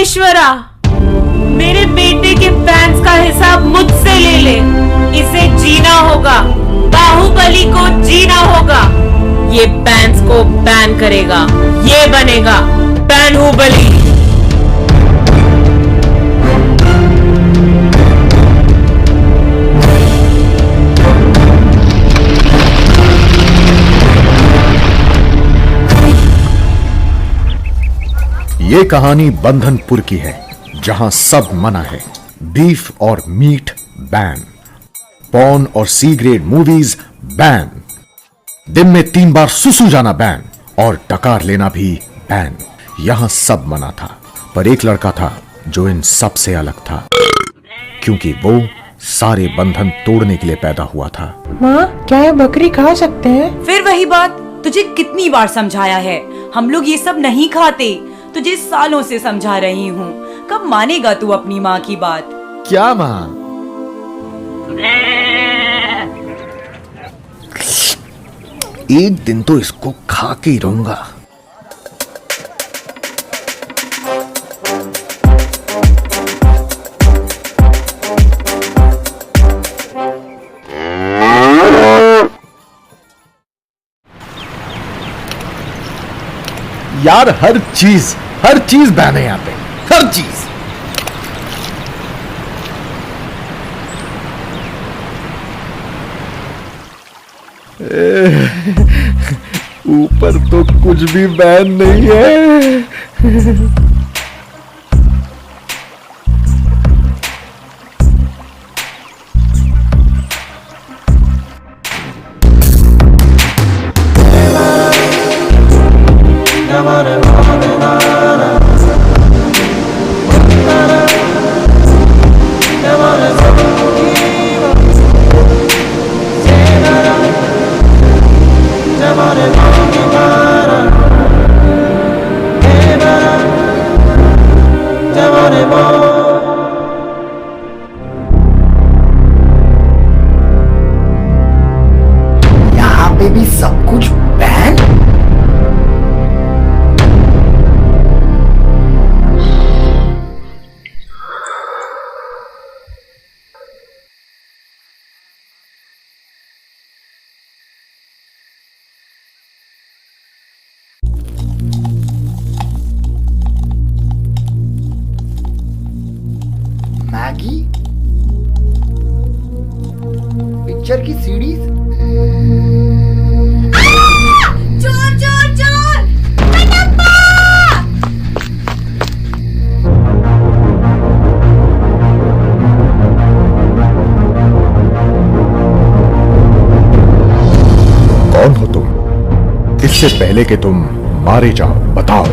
ईश्वरा, मेरे बेटे के फैंस का हिसाब मुझसे ले ले। इसे जीना होगा, बाहुबली को जीना होगा। ये फैंस को बैन करेगा, ये बनेगा बाहुबली। ये कहानी बंधनपुर की है, जहां सब मना है। बीफ और मीट बैन, पॉर्न और सी ग्रेड मूवीज बैन, दिन में 3 बार सुसु जाना बैन और डकार लेना भी बैन। यहां सब मना था, पर एक लड़का था जो इन सब से अलग था, क्योंकि वो सारे बंधन तोड़ने के लिए पैदा हुआ था। माँ, क्या ये बकरी खा सकते हैं? फिर वही बात, तुझे कितनी बार समझाया है, हम लोग ये सब नहीं खाते। तुझे सालों से समझा रही हूँ, कब मानेगा तू अपनी माँ की बात? क्या माँ? एक दिन तो इसको खा के ही रहूंगा। यार हर चीज बैन है यहाँ पे, हर चीज। ऊपर तो कुछ भी बैन नहीं है। यहाँ पे भी सब कुछ बैन। मैगी, पिक्चर की सीडीज। चोर चोर चोर, कटप्पा! कौन हो तुम? इससे पहले कि तुम मारे जाओ, बताओ।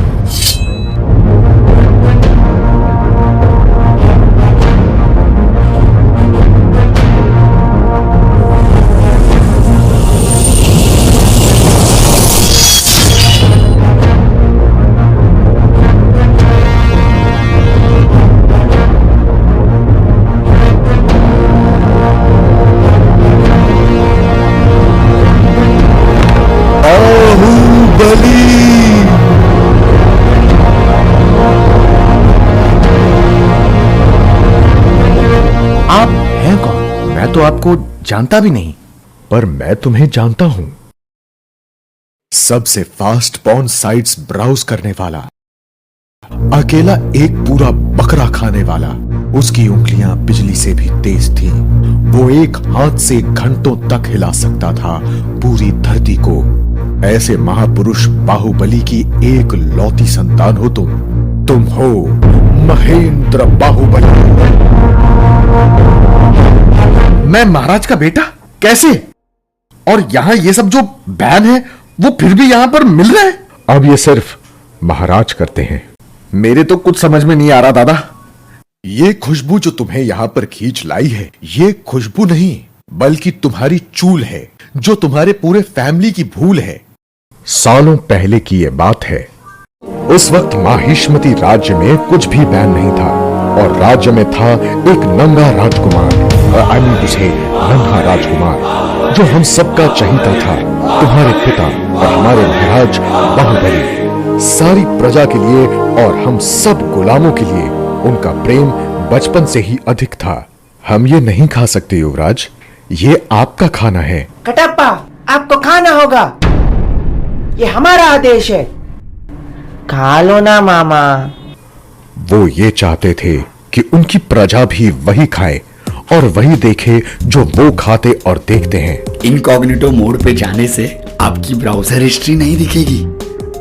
आप हैं कौन? मैं तो आपको जानता भी नहीं, पर मैं तुम्हें जानता हूं। सबसे फास्ट पॉर्न साइट्स ब्राउज करने वाला, अकेला एक पूरा बकरा खाने वाला। उसकी उंगलियां बिजली से भी तेज थी। वो एक हाथ से घंटों तक हिला सकता था पूरी धरती को। ऐसे महापुरुष बाहुबली की एक लौती संतान हो तुम हो महेंद्र बाहुबली। मैं महाराज का बेटा कैसे? और यहां ये सब जो बैन है वो फिर भी यहां पर मिल रहा है। अब ये सिर्फ महाराज करते हैं। मेरे तो कुछ समझ में नहीं आ रहा दादा। ये खुशबू जो तुम्हें यहां पर खींच लाई है, ये खुशबू नहीं बल्कि तुम्हारी चूल है, जो तुम्हारे पूरे फैमिली की भूल है। सालों पहले की ये बात है। उस वक्त माहिष्मति राज्य में कुछ भी बैन नहीं था और राज्य में था एक नंगा राजकुमार, नन्हा राजकुमार, जो हम सबका चहीता था। तुम्हारे पिता और हमारे महाराज बाहुबली। सारी प्रजा के लिए और हम सब गुलामों के लिए उनका प्रेम बचपन से ही अधिक था। हम ये नहीं खा सकते युवराज, ये आपका खाना है। कटप्पा, आपको खाना होगा, ये हमारा आदेश है। खा लो ना मामा। वो ये चाहते थे कि उनकी प्रजा भी वही खाए और वही देखे जो वो खाते और देखते हैं। इनकॉग्निटो मोड पे जाने से आपकी ब्राउजर हिस्ट्री नहीं दिखेगी।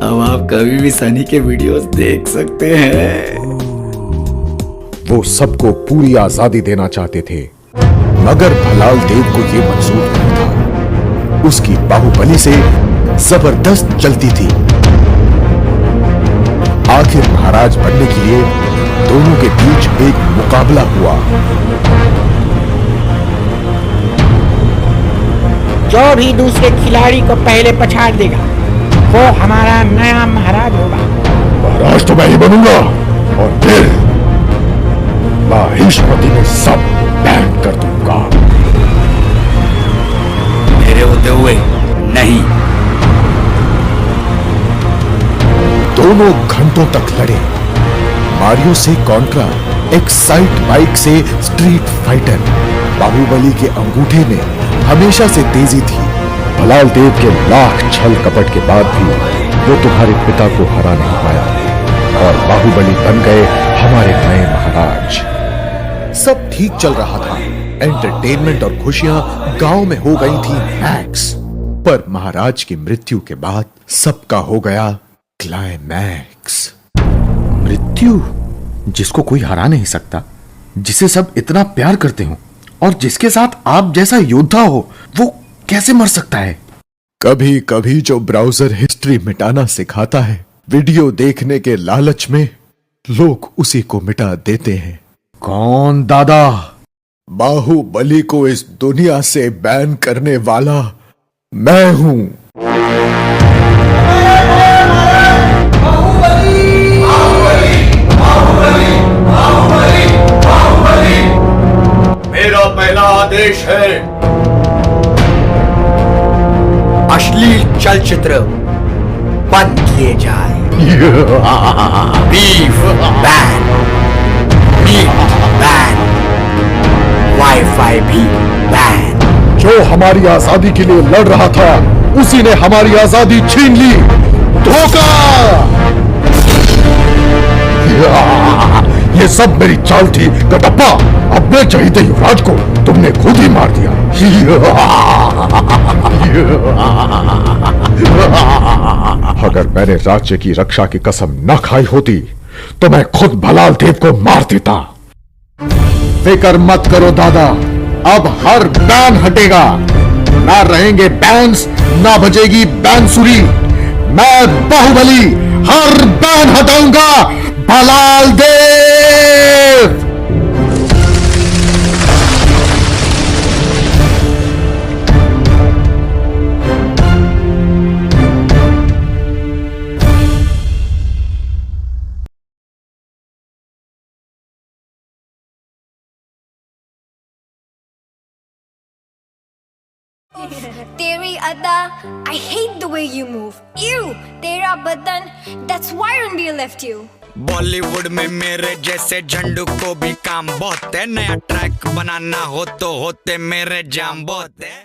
अब आप कभी भी सनी के वीडियोस देख सकते हैं। वो सबको पूरी आजादी देना चाहते थे, मगर भलाल देव को ये मंजूर नहीं था। उसकी बाहुबली से जबरदस्त चलती थी। आखिर महाराज बनने के लिए दोनों के बीच एक मुकाबला हुआ। जो भी दूसरे खिलाड़ी को पहले पछाड़ देगा वो हमारा नया महाराज होगा। महाराज तो मैं ही बनूंगा और फिर माहिष्मती में सब बैन कर दूंगा। मेरे होते हुए नहीं। दोनों घंटों तक लड़े। मारियो से कॉन्ट्रा, एक्साइट बाइक से स्ट्रीट फाइटर। बाहुबली के अंगूठे में हमेशा से तेजी थी। भलाल देव के लाख छल कपट के बाद भी वो तुम्हारे पिता को हरा नहीं पाया और बाहुबली बन गए हमारे नए महाराज। सब ठीक चल रहा था। एंटरटेनमेंट और खुशियां गांव में हो गई थी मैक्स। पर महाराज की मृत्यु के बाद सबका हो गया क्लाइमैक्स। मृत्यु, जिसको कोई हरा नहीं सकता, जिसे सब इतना प्यार करते हो और जिसके साथ आप जैसा योद्धा हो, वो कैसे मर सकता है? कभी कभी जो ब्राउजर हिस्ट्री मिटाना सिखाता है, वीडियो देखने के लालच में लोग उसी को मिटा देते हैं। कौन दादा? बाहुबली को इस दुनिया से बैन करने वाला मैं हूं। मेरा पहला आदेश है, अश्लील चलचित्र बंद किए जाए। Beef ban, meat ban, wifi भी बैन। जो हमारी आजादी के लिए लड़ रहा था, उसी ने हमारी आजादी छीन ली। धोखा! ये सब मेरी चाल थी कटप्पा। अपने चहीते युवराज को तुमने खुद ही मार दिया। अगर मैंने राज्य की रक्षा की कसम न खाई होती तो मैं खुद भलाल देव को मार देता। फिक्र मत करो दादा, अब हर बैन हटेगा। ना रहेंगे बैन्स, ना बजेगी बैंसुरी। मैं बाहुबली हर बैन हटाऊंगा। भलाल देव! तेरी अदा, I hate the way you move. Ew, तेरा बदन, that's why R&B left you. Bollywood में मेरे जैसे झंडू को भी काम बहुत है। नया ट्रैक बनाना हो तो होते मेरे जाम बहुत है।